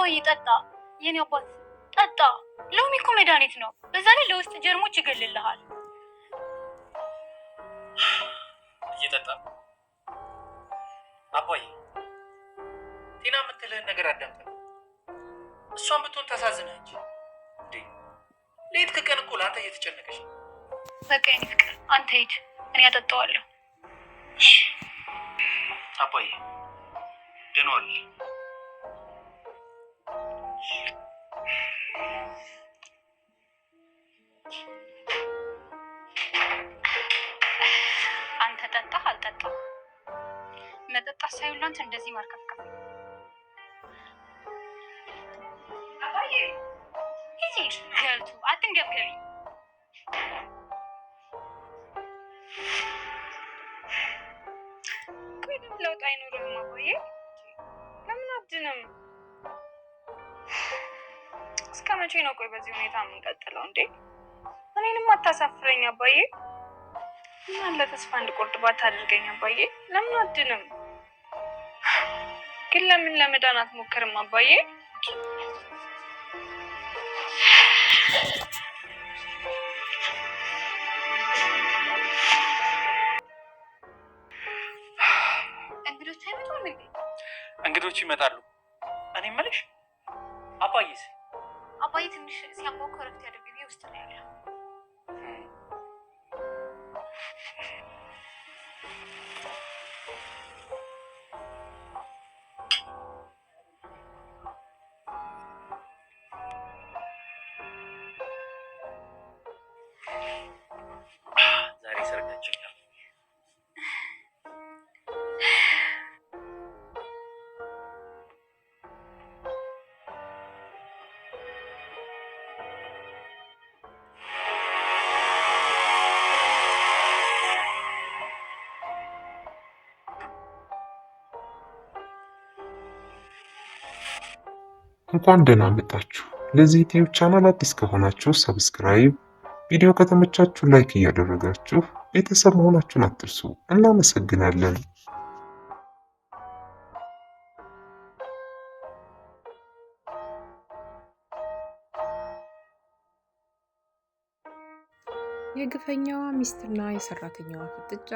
አባዬ ጠጣ፣ የኔ አባት ጠጣ። ሎሚ እኮ መድኃኒት ነው። በዛ ላይ ለውስጥ ጀርሞች ይገልልሃል። እየጠጣ አባዬ ቲና የምትልህን ነገር አዳምጥ። እሷን ብትሆን ታሳዝነች እንዴ? ሌት ከቀን እኮ ለአንተ እየተጨነቀች ነው። በቃ የኔ ፍቅር አንተ ሂድ፣ እኔ አጠጣዋለሁ። አባዬ ድኗል። አንተ ጠጣህ አልጠጣህ መጠጣት ሳይሆን ላንተ እንደዚህ ማርከፍከፍ። አባዬ ሂድ ገልቱ፣ አትንገብገቢ። ምንም ለውጥ አይኖርም አባዬ። ለምን አድንም? እስከ መቼ ነው ቆይ በዚህ ሁኔታ የምንቀጥለው እንዴ? እኔንም አታሳፍረኝ አባዬ። ምን አለ ተስፋ እንድቆርጥ ባታደርገኝ አባዬ። ለምን አድንም? ግን ለምን ለመዳን አትሞክርም አባዬ? እንግዶች አይመጡም እንዴ? እንግዶች ይመጣሉ። እኔ የምልሽ አባዬስ? አባዬ ትንሽ ሲያሞቅ እረፍት ያደርግ ጊዜ ውስጥ ነው ያለው። ዛሬ ሰርጋችን ነው። እንኳን ደህና መጣችሁ። ለዚህ ዩቲዩብ ቻናል አዲስ ከሆናችሁ ሰብስክራይብ፣ ቪዲዮ ከተመቻችሁ ላይክ እያደረጋችሁ ቤተሰብ መሆናችሁን አትርሱ። እናመሰግናለን። የግፈኛዋ ሚስትና የሰራተኛዋ ፍጥጫ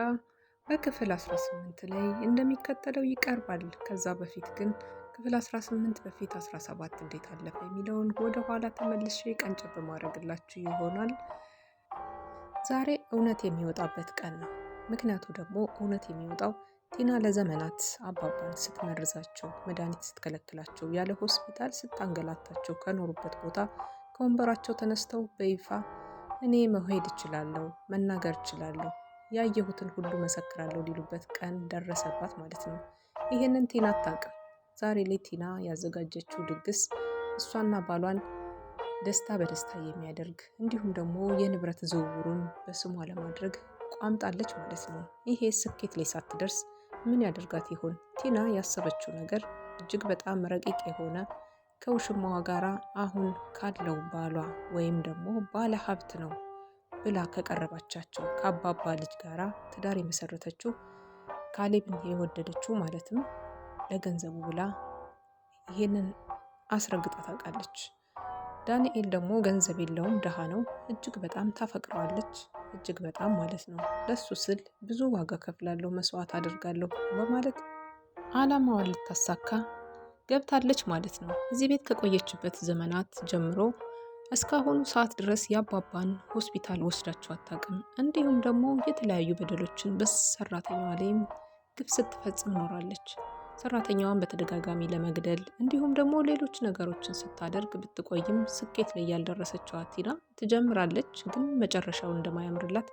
በክፍል 18 ላይ እንደሚከተለው ይቀርባል። ከዛ በፊት ግን ክፍል 18 በፊት 17 እንዴት አለፈ የሚለውን ወደ ኋላ ተመልሼ ቀንጨብ በማድረግላችሁ ይሆናል። ዛሬ እውነት የሚወጣበት ቀን ነው። ምክንያቱ ደግሞ እውነት የሚወጣው ቲና ለዘመናት አባባን ስትመርዛቸው፣ መድኃኒት ስትከለክላቸው፣ ያለ ሆስፒታል ስታንገላታቸው ከኖሩበት ቦታ ከወንበራቸው ተነስተው በይፋ እኔ መሄድ እችላለሁ፣ መናገር እችላለሁ፣ ያየሁትን ሁሉ መሰክራለሁ ሊሉበት ቀን ደረሰባት ማለት ነው። ይህንን ቲና አታውቅም። ዛሬ ላይ ቲና ያዘጋጀችው ድግስ እሷና ባሏን ደስታ በደስታ የሚያደርግ እንዲሁም ደግሞ የንብረት ዝውውሩን በስሟ ለማድረግ ቋምጣለች ማለት ነው። ይሄ ስኬት ላይ ሳትደርስ ምን ያደርጋት ይሆን? ቲና ያሰበችው ነገር እጅግ በጣም ረቂቅ የሆነ ከውሽማዋ ጋራ አሁን ካለው ባሏ ወይም ደግሞ ባለ ሀብት ነው ብላ ከቀረባቻቸው ከአባባ ልጅ ጋራ ትዳር የመሰረተችው ካሌብን የወደደችው ማለትም ለገንዘቡ ብላ ይሄንን አስረግጣ ታውቃለች። ዳንኤል ደግሞ ገንዘብ የለውም፣ ድሃ ነው። እጅግ በጣም ታፈቅረዋለች፣ እጅግ በጣም ማለት ነው። ለሱ ስል ብዙ ዋጋ ከፍላለሁ፣ መስዋዕት አድርጋለሁ በማለት አላማዋን ልታሳካ ገብታለች ማለት ነው። እዚህ ቤት ከቆየችበት ዘመናት ጀምሮ እስካሁኑ ሰዓት ድረስ የአባባን ሆስፒታል ወስዳቸው አታውቅም። እንዲሁም ደግሞ የተለያዩ በደሎችን በሰራተኛዋ ላይም ግፍ ስትፈጽም ኖራለች። ሰራተኛዋን በተደጋጋሚ ለመግደል እንዲሁም ደግሞ ሌሎች ነገሮችን ስታደርግ ብትቆይም ስኬት ላይ ያልደረሰችው ቲና ትጀምራለች፣ ግን መጨረሻው እንደማያምርላት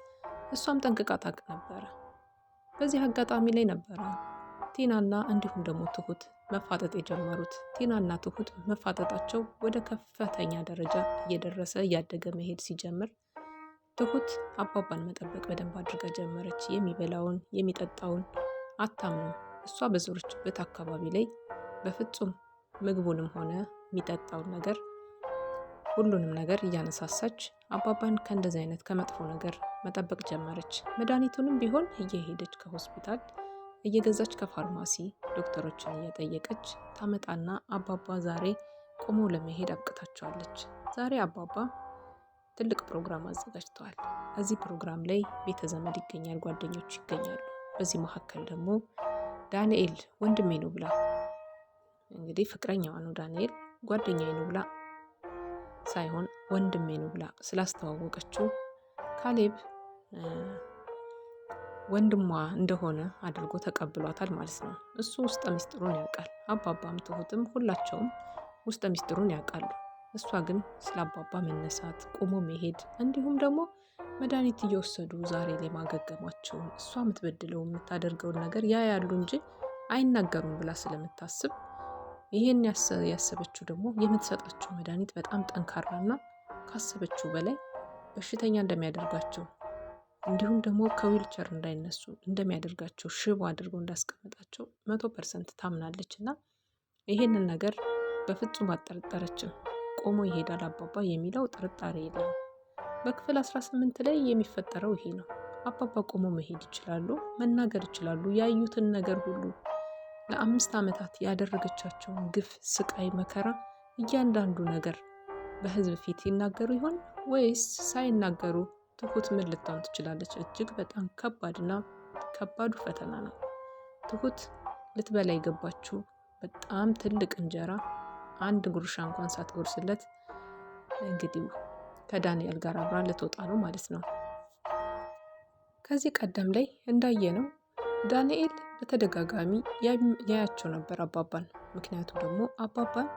እሷም ጠንቅቃ ታውቅ ነበረ። በዚህ አጋጣሚ ላይ ነበረ ቲናና እንዲሁም ደግሞ ትሁት መፋጠጥ የጀመሩት። ቲናና ትሁት መፋጠጣቸው ወደ ከፍተኛ ደረጃ እየደረሰ እያደገ መሄድ ሲጀምር ትሁት አባባን መጠበቅ በደንብ አድርጋ ጀመረች። የሚበላውን የሚጠጣውን አታምንም። እሷ በዞረችበት አካባቢ ላይ በፍጹም ምግቡንም ሆነ የሚጠጣውን ነገር ሁሉንም ነገር እያነሳሳች አባባን ከእንደዚህ አይነት ከመጥፎ ነገር መጠበቅ ጀመረች። መድኃኒቱንም ቢሆን እየሄደች ከሆስፒታል እየገዛች ከፋርማሲ ዶክተሮችን እየጠየቀች ታመጣና አባባ ዛሬ ቆሞ ለመሄድ አብቅታቸዋለች። ዛሬ አባባ ትልቅ ፕሮግራም አዘጋጅተዋል። እዚህ ፕሮግራም ላይ ቤተ ዘመድ ይገኛል፣ ጓደኞች ይገኛሉ። በዚህ መካከል ደግሞ ዳንኤል ወንድሜ ነው ብላ እንግዲህ ፍቅረኛዋ ነው ዳንኤል ጓደኛዬ ነው ብላ ሳይሆን ወንድሜ ነው ብላ ስላስተዋወቀችው ካሌብ ወንድሟ እንደሆነ አድርጎ ተቀብሏታል ማለት ነው። እሱ ውስጠ ሚስጥሩን ያውቃል። አባባም ትሁትም ሁላቸውም ውስጠ ሚስጥሩን ያውቃሉ። እሷ ግን ስለ አባባ መነሳት፣ ቆሞ መሄድ እንዲሁም ደግሞ መድኃኒት እየወሰዱ ዛሬ ላይ ማገገማቸውን እሷ የምትበድለው የምታደርገውን ነገር ያያሉ እንጂ አይናገሩም ብላ ስለምታስብ ይሄን ያሰበችው ደግሞ የምትሰጣቸው መድኃኒት በጣም ጠንካራና ካሰበችው በላይ በሽተኛ እንደሚያደርጋቸው እንዲሁም ደግሞ ከዊልቸር እንዳይነሱ እንደሚያደርጋቸው ሽቦ አድርገው እንዳስቀምጣቸው 100% ታምናለች እና ይሄንን ነገር በፍጹም አልጠረጠረችም። ቆሞ ይሄዳል አባባ የሚለው ጥርጣሬ የለም። በክፍል 18 ላይ የሚፈጠረው ይሄ ነው። አባባ ቆሞ መሄድ ይችላሉ፣ መናገር ይችላሉ። ያዩትን ነገር ሁሉ ለ5 ዓመታት ያደረገቻቸውን ግፍ፣ ስቃይ፣ መከራ እያንዳንዱ ነገር በህዝብ ፊት ይናገሩ ይሆን ወይስ ሳይናገሩ ትሁት ምን ልትሆን ትችላለች? እጅግ በጣም ከባድና ከባዱ ፈተና ነው። ትሁት ልትበላ የገባችው በጣም ትልቅ እንጀራ አንድ ጉርሻ እንኳን ሳትጎርስለት እንግዲህ ከዳንኤል ጋር አብራ ልትወጣ ነው ማለት ነው። ከዚህ ቀደም ላይ እንዳየነው ዳንኤል በተደጋጋሚ ያያቸው ነበር አባባን። ምክንያቱም ደግሞ አባባን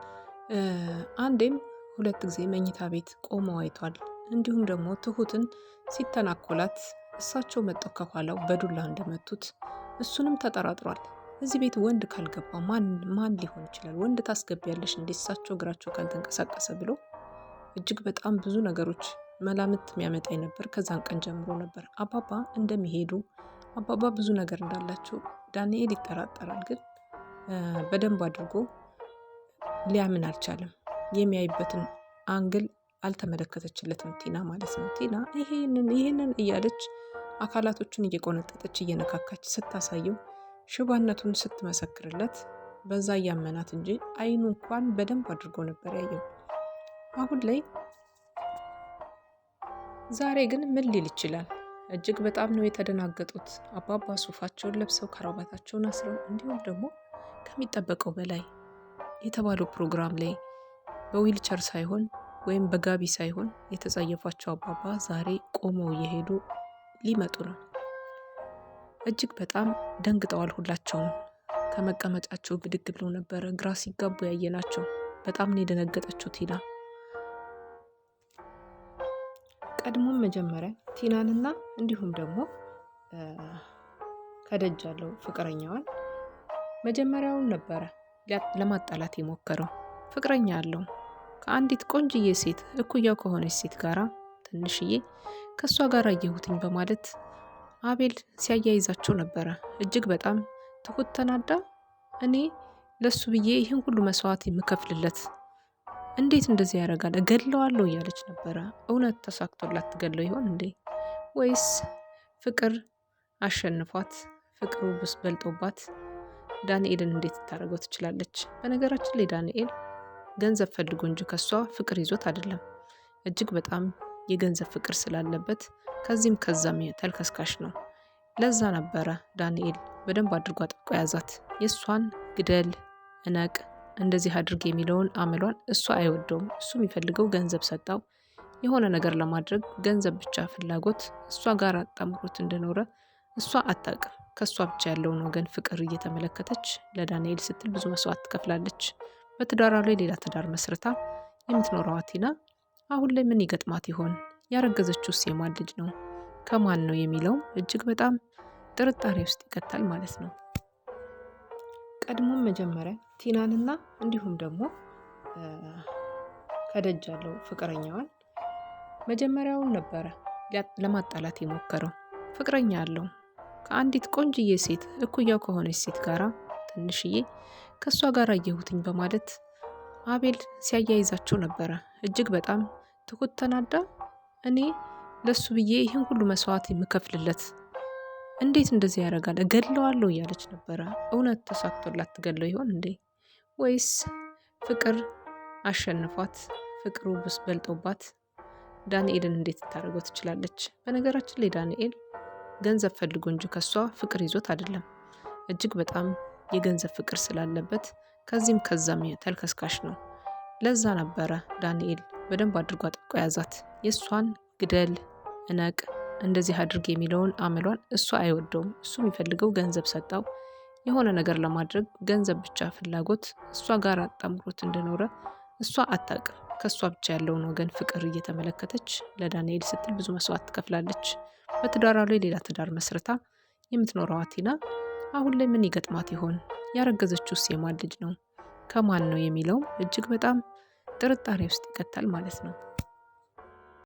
አንዴም 2 ጊዜ መኝታ ቤት ቆመው አይቷል። እንዲሁም ደግሞ ትሁትን ሲተናኮላት እሳቸው መጥተው ከኋላው በዱላ እንደመቱት እሱንም ተጠራጥሯል። እዚህ ቤት ወንድ ካልገባ ማን ሊሆን ይችላል? ወንድ ታስገቢያለሽ እንዴ? እሳቸው እግራቸው ካልተንቀሳቀሰ ብሎ እጅግ በጣም ብዙ ነገሮች መላምት የሚያመጣ ነበር። ከዛን ቀን ጀምሮ ነበር አባባ እንደሚሄዱ አባባ ብዙ ነገር እንዳላቸው ዳንኤል ይጠራጠራል። ግን በደንብ አድርጎ ሊያምን አልቻለም። የሚያይበትን አንግል አልተመለከተችለትም ቲና ማለት ነው። ቲና ይሄንን እያለች አካላቶቹን እየቆነጠጠች እየነካካች ስታሳየው ሽባነቱን ስትመሰክርለት በዛ እያመናት እንጂ አይኑ እንኳን በደንብ አድርጎ ነበር ያየው። አሁን ላይ ዛሬ ግን ምን ሊል ይችላል? እጅግ በጣም ነው የተደናገጡት። አባባ ሱፋቸውን ለብሰው ከረባታቸውን አስረው እንዲሁም ደግሞ ከሚጠበቀው በላይ የተባለው ፕሮግራም ላይ በዊልቸር ሳይሆን ወይም በጋቢ ሳይሆን የተጸየፏቸው አባባ ዛሬ ቆመው እየሄዱ ሊመጡ ነው። እጅግ በጣም ደንግጠዋል። ሁላቸውም ከመቀመጫቸው ብድግ ብለው ነበረ ግራ ሲጋቡ ያየናቸው። በጣም ነው የደነገጠችው ቲና። ቀድሞም መጀመሪያ ቲናንና እንዲሁም ደግሞ ከደጅ ያለው ፍቅረኛዋን መጀመሪያውን ነበረ ለማጣላት የሞከረው። ፍቅረኛ ያለው ከአንዲት ቆንጅዬ ሴት እኩያው ከሆነች ሴት ጋራ ትንሽዬ ከእሷ ጋር አየሁትኝ በማለት አቤል ሲያያይዛቸው ነበረ። እጅግ በጣም ትሁት ተናዳ እኔ ለሱ ብዬ ይህን ሁሉ መስዋዕት የምከፍልለት እንዴት እንደዚህ ያደርጋል? እገድለዋለሁ እያለች ነበረ። እውነት ተሳክቶላት ትገድለው ይሆን እንዴ? ወይስ ፍቅር አሸንፏት ፍቅሩ በልጦባት ዳንኤልን እንዴት ታደርገው ትችላለች? በነገራችን ላይ ዳንኤል ገንዘብ ፈልጎ እንጂ ከሷ ፍቅር ይዞት አይደለም። እጅግ በጣም የገንዘብ ፍቅር ስላለበት ከዚህም ከዛም ተልከስካሽ ነው። ለዛ ነበረ ዳንኤል በደንብ አድርጎ አጥብቆ ያዛት። የእሷን ግደል፣ እነቅ፣ እንደዚህ አድርግ የሚለውን አመሏን እሷ አይወደውም። እሱ የሚፈልገው ገንዘብ ሰጣው የሆነ ነገር ለማድረግ ገንዘብ ብቻ ፍላጎት እሷ ጋር አጣምሮት እንደኖረ እሷ አታውቅም። ከእሷ ብቻ ያለውን ወገን ፍቅር እየተመለከተች ለዳንኤል ስትል ብዙ መስዋዕት ትከፍላለች። በትዳሯ ላይ ሌላ ትዳር መስርታ የምትኖረዋ ቲና አሁን ላይ ምን ይገጥማት ይሆን? ያረገዘችውስ የማን ልጅ ነው? ከማን ነው የሚለውም እጅግ በጣም ጥርጣሬ ውስጥ ይከታል ማለት ነው። ቀድሞም መጀመሪያ ቲናንና እንዲሁም ደግሞ ከደጅ ያለው ፍቅረኛዋን መጀመሪያውን ነበረ ለማጣላት የሞከረው። ፍቅረኛ ያለው ከአንዲት ቆንጅዬ ሴት እኩያው ከሆነች ሴት ጋራ ትንሽዬ ከእሷ ጋር አየሁትኝ በማለት አቤል ሲያያይዛቸው ነበረ። እጅግ በጣም ትሁት ተናዳ እኔ ለሱ ብዬ ይህን ሁሉ መስዋዕት የምከፍልለት እንዴት እንደዚህ ያደርጋል? እገድለዋለሁ እያለች ነበረ። እውነት ተሳክቶላት ትገድለው ይሆን እንዴ? ወይስ ፍቅር አሸንፏት ፍቅሩ ብስ በልጦባት ዳንኤልን እንዴት ልታደርገው ትችላለች? በነገራችን ላይ ዳንኤል ገንዘብ ፈልጎ እንጂ ከሷ ፍቅር ይዞት አይደለም። እጅግ በጣም የገንዘብ ፍቅር ስላለበት ከዚህም ከዛም ተልከስካሽ ነው። ለዛ ነበረ ዳንኤል በደንብ አድርጎ አጥብቆ ያዛት። የእሷን ግደል፣ እነቅ፣ እንደዚህ አድርግ የሚለውን አመሏን እሷ አይወደውም። እሱ የሚፈልገው ገንዘብ ሰጣው የሆነ ነገር ለማድረግ ገንዘብ ብቻ ፍላጎት እሷ ጋር አጣምሮት እንደኖረ እሷ አታውቅም። ከእሷ ብቻ ያለውን ወገን ፍቅር እየተመለከተች ለዳንኤል ስትል ብዙ መስዋዕት ትከፍላለች። በትዳሯ ላይ ሌላ ትዳር መስርታ የምትኖረው ቲና አሁን ላይ ምን ይገጥማት ይሆን? ያረገዘችውስ የማን ልጅ ነው? ከማን ነው የሚለው እጅግ በጣም ጥርጣሬ ውስጥ ይከታል ማለት ነው።